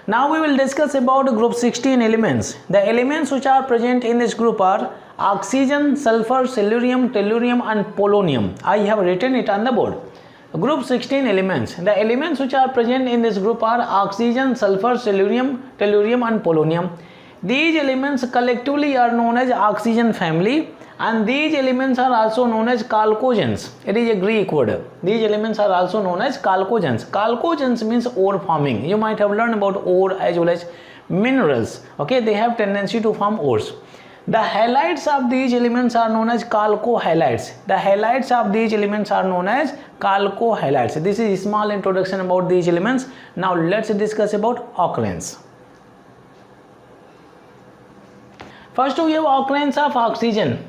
Now we will discuss about group 16 elements. The elements which are present in this group are oxygen, sulfur, silurium, tellurium and polonium. I have written it on the board. Group 16 elements. The elements which are present in this group are oxygen, sulfur, silurium, tellurium and polonium. These elements collectively are known as oxygen family, and these elements are also known as chalcogens. It is a Greek word. These elements are also known as chalcogens. Chalcogens means ore forming. You might have learned about ore as well as minerals. Okay, they have tendency to form ores. The halides of these elements are known as chalcohalides. The halides of these elements are known as chalcohalides. This is a small introduction about these elements. Now let's discuss about occurrence. First we have occurrence of oxygen.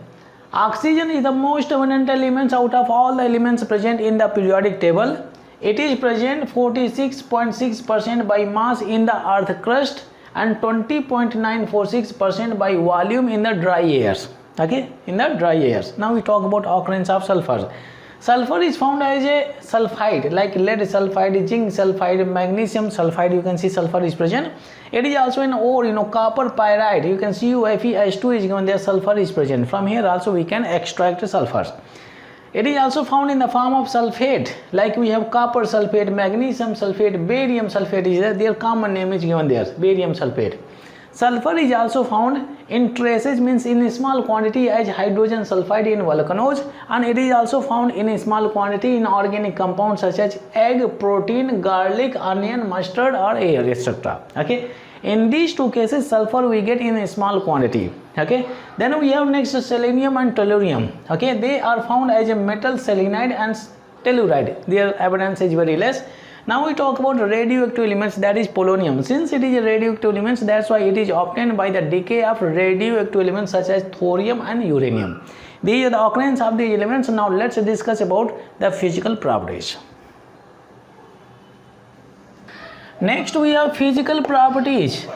Oxygen is the most abundant element out of all the elements present in the periodic table. It is present 46.6% by mass in the earth crust and 20.946% by volume in the dry airs. Okay, in the dry airs. Now we talk about occurrence of sulfur. Sulfur is found as a sulfide like lead sulfide, zinc sulfide, magnesium sulfide. You can see sulfur is present. It is also an ore, copper pyrite. You can see Fe2 is given there, sulfur is present. From here also we can extract sulfur. It is also found in the form of sulfate, like we have copper sulfate, magnesium sulfate, barium sulfate is there. Their common name is given there, barium sulfate. Sulfur is also found in traces, means in a small quantity as hydrogen sulfide in volcanoes, and it is also found in a small quantity in organic compounds such as egg, protein, garlic, onion, mustard or air, etc. Okay, in these two cases sulfur we get in a small quantity. Okay, then we have next selenium and tellurium. Okay, they are found as a metal selenide and telluride. Their abundance is very less. Now we talk about radioactive elements, that is polonium. Since it is a radioactive element, that's why it is obtained by the decay of radioactive elements such as thorium and uranium. These are the occurrence of these elements. Now let's discuss about the physical properties. Next we have physical properties.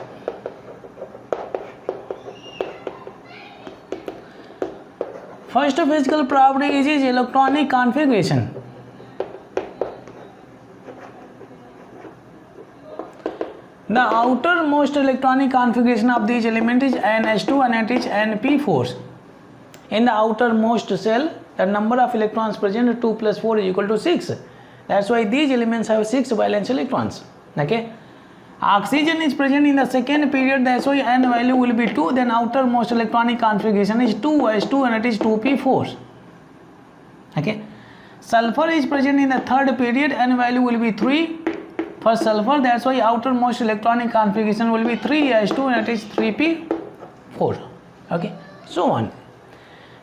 First physical property is electronic configuration. The outermost electronic configuration of these elements is NH2 and it is NP4. In the outermost shell, the number of electrons present 2 plus 4 is equal to 6. That's why these elements have 6 valence electrons. Okay. Oxygen is present in the second period, that's why N value will be 2. Then outermost electronic configuration is 2s2 and it is 2p4. Okay. Sulfur is present in the third period, N value will be 3. For sulfur, that's why outermost electronic configuration will be 3s2 and it is 3p4. Okay, so on.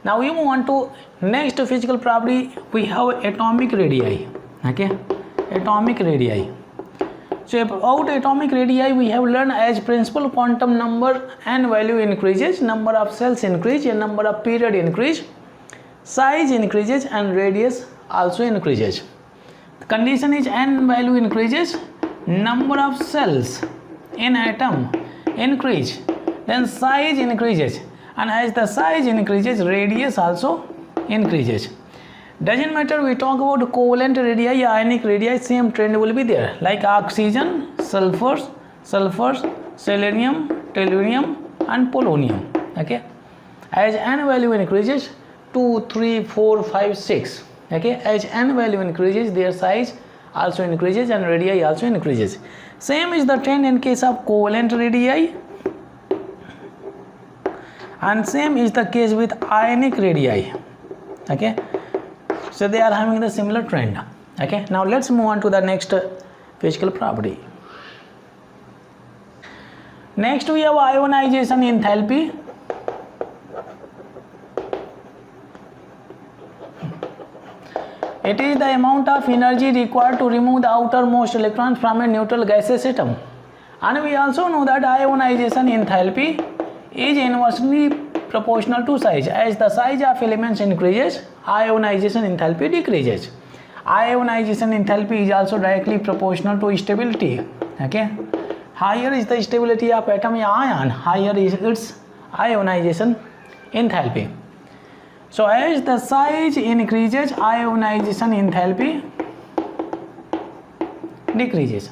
Now we move on to next physical property. We have atomic radii. Okay, atomic radii. So about atomic radii we have learned as principal quantum number n value increases, number of cells increase, and number of period increase, size increases and radius also increases. The condition is n value increases, number of cells in atom increase, then size increases, and as the size increases radius also increases. Doesn't matter we talk about covalent radii, ionic radii, same trend will be there, like oxygen, sulfur, selenium, tellurium and polonium. Okay, as n value increases 2, 3, 4, 5, 6. Okay, as n value increases their size also increases and radii also increases. Same is the trend in case of covalent radii, and same is the case with ionic radii. Okay, so they are having the similar trend. Okay, now let's move on to the next physical property. Next we have ionization enthalpy. It is the amount of energy required to remove the outermost electrons from a neutral gaseous atom. And we also know that ionization enthalpy is inversely proportional to size. As the size of elements increases, ionization enthalpy decreases. Ionization enthalpy is also directly proportional to stability. Okay, higher is the stability of atom or ion, higher is its ionization enthalpy. So as the size increases, ionization enthalpy decreases.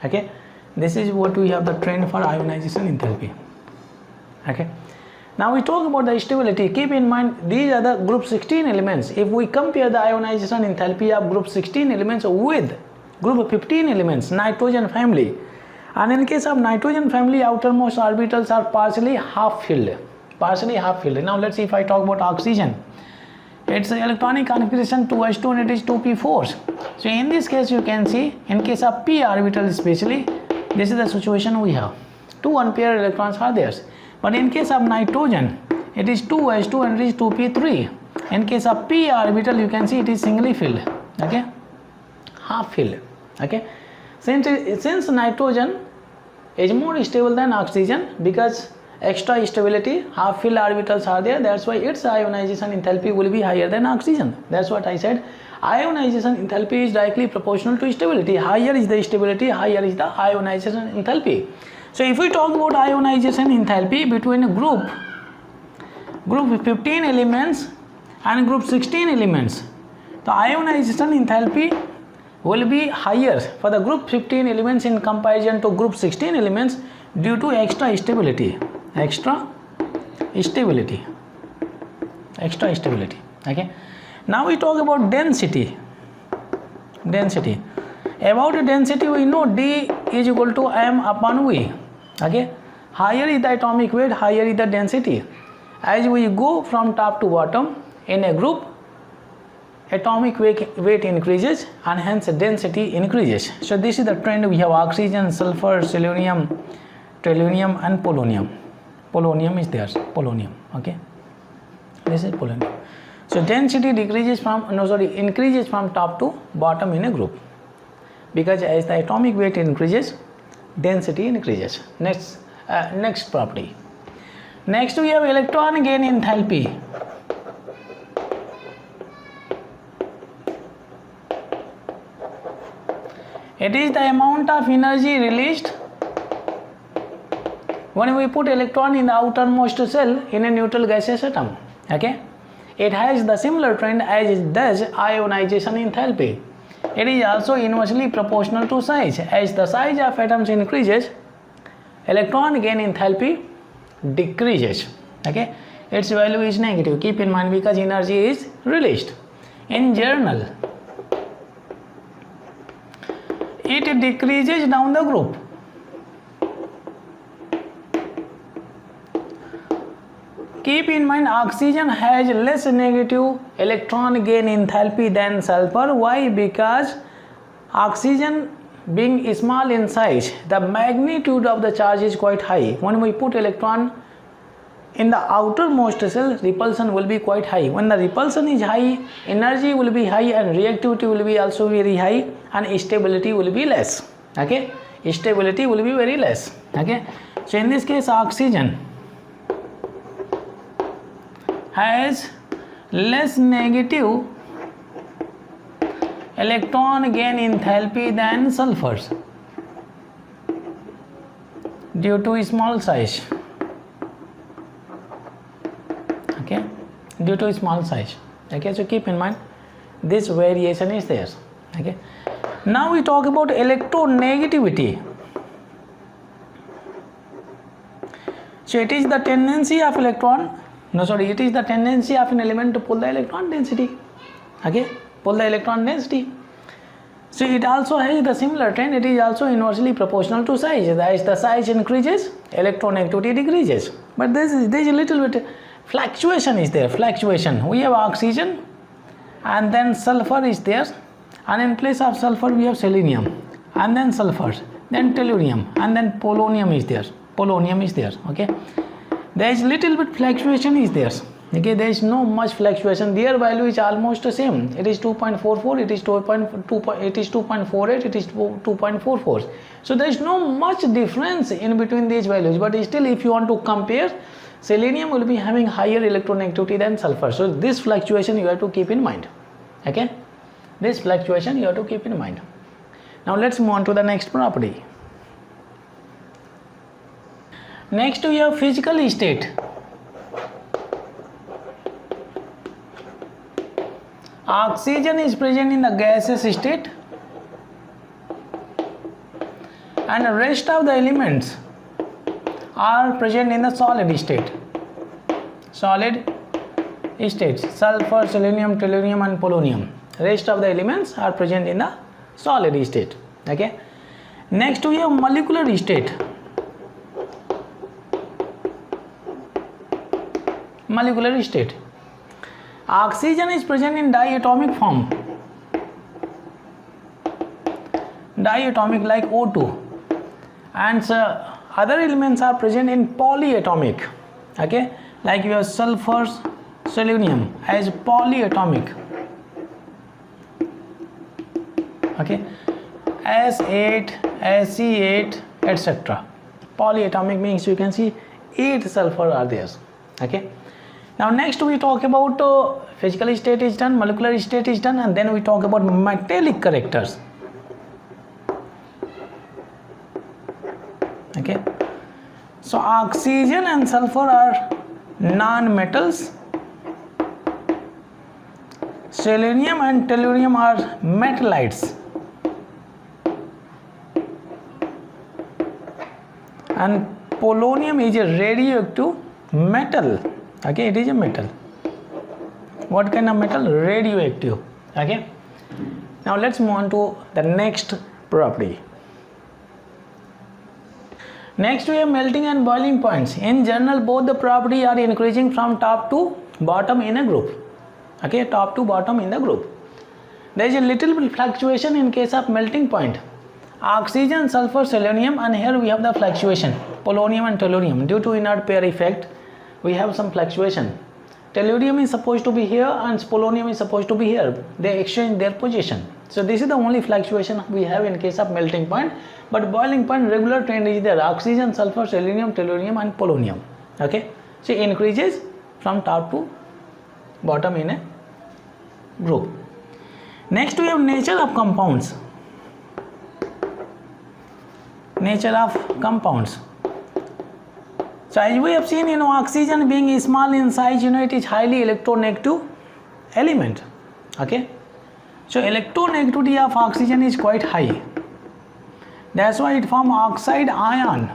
Okay, This is what we have the trend for ionization enthalpy. Okay. Now we talk about the stability. Keep in mind these are the group 16 elements. If we compare the ionization enthalpy of group 16 elements with group 15 elements, nitrogen family, and in case of nitrogen family, outermost orbitals are partially half filled. Now let's see if I talk about oxygen. Its electronic configuration 2s2 and it is 2p4. So in this case you can see, in case of p orbital especially, this is the situation we have. 2 unpaired electrons are there. But in case of nitrogen, it is 2s2 and it is 2p3. In case of p orbital, you can see it is singly filled. Okay, half filled. Okay, since nitrogen is more stable than oxygen because extra stability, half filled orbitals are there, that's why its ionization enthalpy will be higher than oxygen. That's what I said. Ionization enthalpy is directly proportional to stability. Higher is the stability, higher is the ionization enthalpy. So if we talk about ionization enthalpy between a group 15 elements and group 16 elements, the ionization enthalpy will be higher for the group 15 elements in comparison to group 16 elements due to extra stability. Okay. Now we talk about density. About density, we know D is equal to m upon V. Okay, higher is the atomic weight, higher is the density. As we go from top to bottom in a group, atomic weight increases and hence density increases. So this is the trend. We have oxygen, sulfur, selenium, tellurium and polonium. Polonium is there, polonium. Okay, this is polonium. So density increases from top to bottom in a group, because as the atomic weight increases, density increases. Next property. Next we have electron gain enthalpy. It is the amount of energy released when we put electron in the outermost cell in a neutral gaseous atom. Okay, it has the similar trend as does ionization enthalpy. It is also inversely proportional to size. As the size of atoms increases, electron gain enthalpy decreases. Okay, its value is negative. Keep in mind, because energy is released. In general, it decreases down the group. Keep in mind, oxygen has less negative electron gain enthalpy than sulfur. Why? Because oxygen being small in size, the magnitude of the charge is quite high. When we put electron in the outermost cell, repulsion will be quite high. When the repulsion is high, energy will be high and reactivity will be also very high and stability will be less. Okay, stability will be very less. Okay, so in this case, oxygen has less negative electron gain enthalpy than sulfurs due to small size. Okay, due to small size. Okay, so keep in mind this variation is there. Okay, now we talk about electronegativity. So it is the tendency of it is the tendency of an element to pull the electron density. Okay, pull the electron density. So it also has the similar trend. It is also inversely proportional to size. As the size increases, electronegativity decreases. But there is a little bit fluctuation is there. We have oxygen and then sulfur is there, and in place of sulfur we have selenium, and then sulfur, then tellurium, and then polonium is there. Okay, there is little bit fluctuation is there. Okay, there is no much fluctuation. Their value is almost the same. It is 2.44, it is 2.2, it is 2.48, it is 2.44. So there is no much difference in between these values. But still, if you want to compare, selenium will be having higher electronegativity than sulfur. So this fluctuation you have to keep in mind. Okay, this fluctuation you have to keep in mind. Now let's move on to the next property. Next we have physical state. Oxygen is present in the gaseous state and the rest of the elements are present in the solid state. Solid states, sulfur, selenium, tellurium and polonium. Rest of the elements are present in the solid state. Okay. Next we have molecular state. Molecular state. Oxygen is present in diatomic form. Diatomic like O2, and other elements are present in polyatomic. Okay, like you have sulfur, selenium as polyatomic. Okay, S8, Se8, etc. Polyatomic means you can see 8 sulfur are there. Okay. Now next we talk about physical state is done, molecular state is done, and then we talk about metallic characters. Okay, so oxygen and sulfur are non-metals, selenium and tellurium are metallites, and polonium is a radioactive metal. Okay, it is a metal. What kind of metal? Radioactive. Okay, now let's move on to the next property. Next we have melting and boiling points. In general, both the property are increasing from top to bottom in a group. Okay, top to bottom in the group. There is a little bit fluctuation in case of melting point. Oxygen, sulfur, selenium, and here we have the fluctuation. Polonium and tellurium. Due to inert pair effect, we have some fluctuation. Tellurium is supposed to be here and polonium is supposed to be here. They exchange their position. So this is the only fluctuation we have in case of melting point. But boiling point, regular trend is there. Oxygen, sulfur, selenium, tellurium and polonium. Okay. So it increases from top to bottom in a group. Next we have nature of compounds. Nature of compounds. So as we have seen, oxygen being small in size, it is highly electronegative element. Okay. So electronegativity of oxygen is quite high. That's why it forms oxide ion.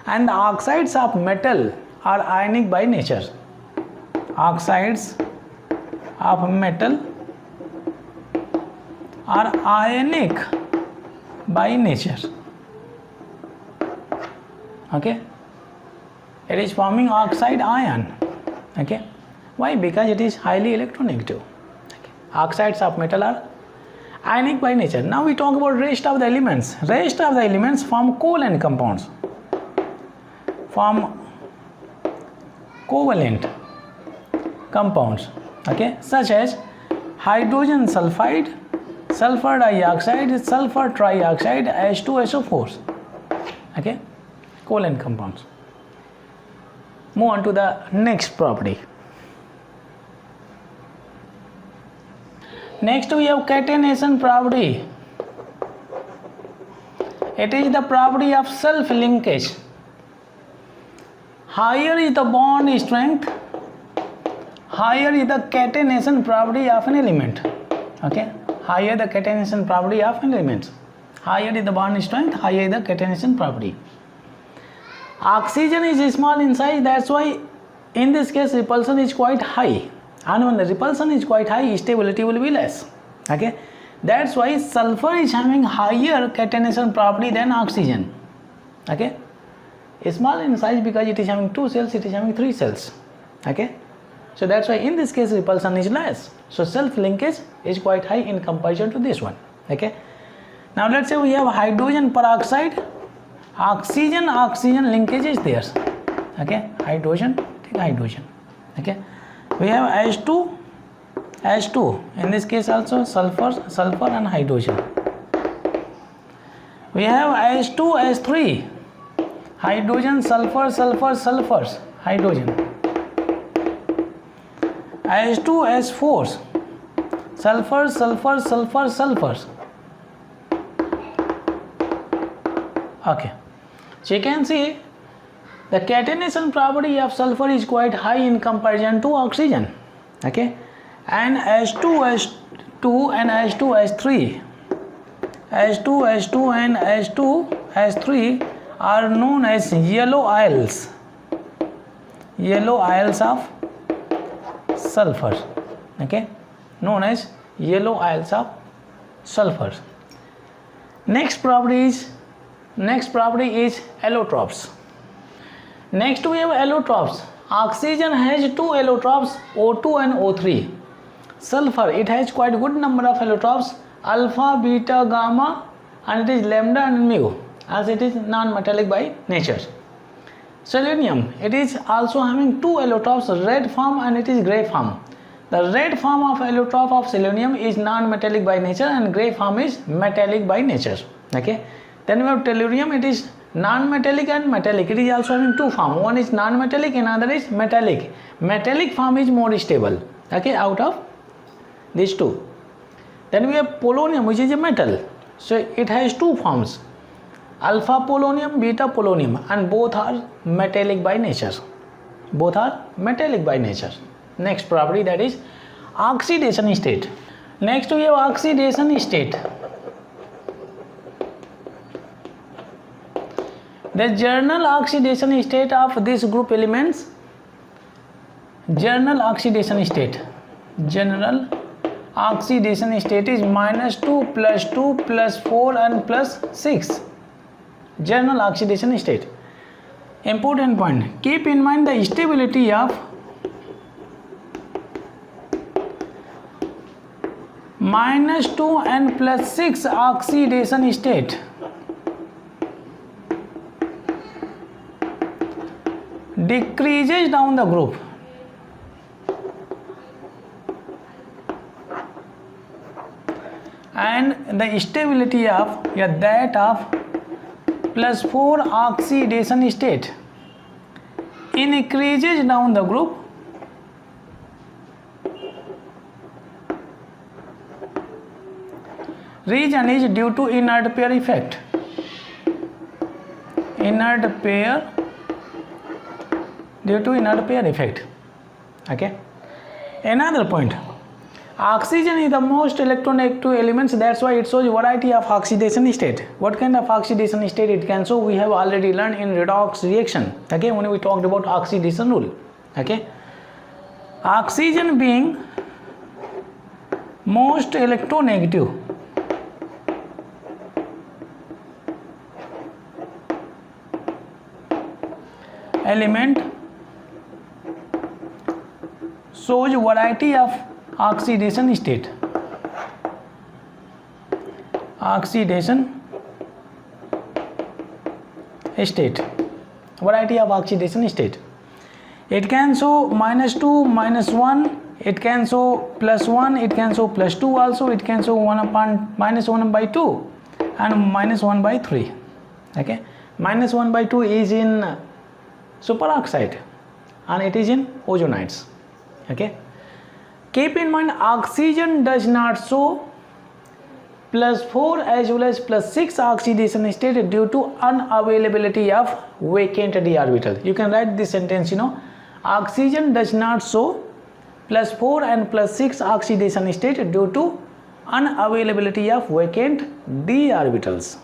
And the oxides of metal are ionic by nature. Oxides of metal are ionic by nature. Okay, it is forming oxide ion. Okay, why? Because it is highly electronegative. Okay. Oxides of metal are ionic by nature. Now we talk about rest of the elements. Rest of the elements form covalent compounds. Form covalent compounds. Okay, such as hydrogen sulfide, sulfur dioxide, sulfur trioxide, H2SO4. Okay. Covalent compounds. Move on to the next property. Next we have catenation property. It is the property of self-linkage. Higher is the bond strength, higher is the catenation property of an element. Okay, higher the catenation property of an element. Higher is the bond strength, higher is the catenation property. Oxygen is small in size, that's why in this case repulsion is quite high, and when the repulsion is quite high, stability will be less. Okay, that's why sulfur is having higher catenation property than oxygen. Okay, small in size because it is having 2 cells, it is having 3 cells. Okay, so that's why in this case repulsion is less. So self linkage is quite high in comparison to this one. Okay, now let's say we have hydrogen peroxide. Oxygen linkage is there. Okay, hydrogen. Okay, we have H2 in this case also sulfur and hydrogen. We have H2S3, hydrogen, sulfurs, hydrogen. H2S4, sulfurs. Okay, so you can see the catenation property of sulfur is quite high in comparison to oxygen. Okay, and H2S2 and H2S3 H2, H2 and H2, H3 are known as yellow ions of sulfur. Okay, known as yellow ions of sulfur. Next property is allotropes. Next we have allotropes. Oxygen has two allotropes, O2 and O3. Sulfur, it has quite good number of allotropes, alpha, beta, gamma, and it is lambda and mu, as it is non-metallic by nature. Selenium, it is also having two allotropes, red form and it is gray form. The red form of allotrope of selenium is non-metallic by nature and gray form is metallic by nature. Okay. Then we have tellurium, it is non-metallic and metallic. It is also having two form. One is non-metallic, another is metallic. Metallic form is more stable. Okay, out of these two. Then we have polonium, which is a metal. So it has two forms, alpha polonium, beta polonium, and both are metallic by nature. Next property, that is oxidation state. Next we have oxidation state. The general oxidation state of this group elements, general oxidation state is -2 +2 +4 and +6. General oxidation state. Important point, keep in mind the stability of -2 and +6 oxidation state decreases down the group. And the stability of that of +4 oxidation state increases down the group reason is due to inert pair effect. Due to inert pair effect. Okay. Another point, oxygen is the most electronegative elements, that's why it shows variety of oxidation state. What kind of oxidation state it can show, we have already learned in redox reaction. Okay, when we talked about oxidation rule. Okay, oxygen being most electronegative element shows variety of oxidation state. Variety of oxidation state. It can show -2, -1, it can show +1, it can show +2 also, it can show -1/2 and -1/3. Okay, -1/2 is in superoxide and it is in ozonides. Okay, keep in mind oxygen does not show +4 as well as +6 oxidation state due to unavailability of vacant d orbital. You can write this sentence, oxygen does not show +4 and +6 oxidation state due to unavailability of vacant d orbitals.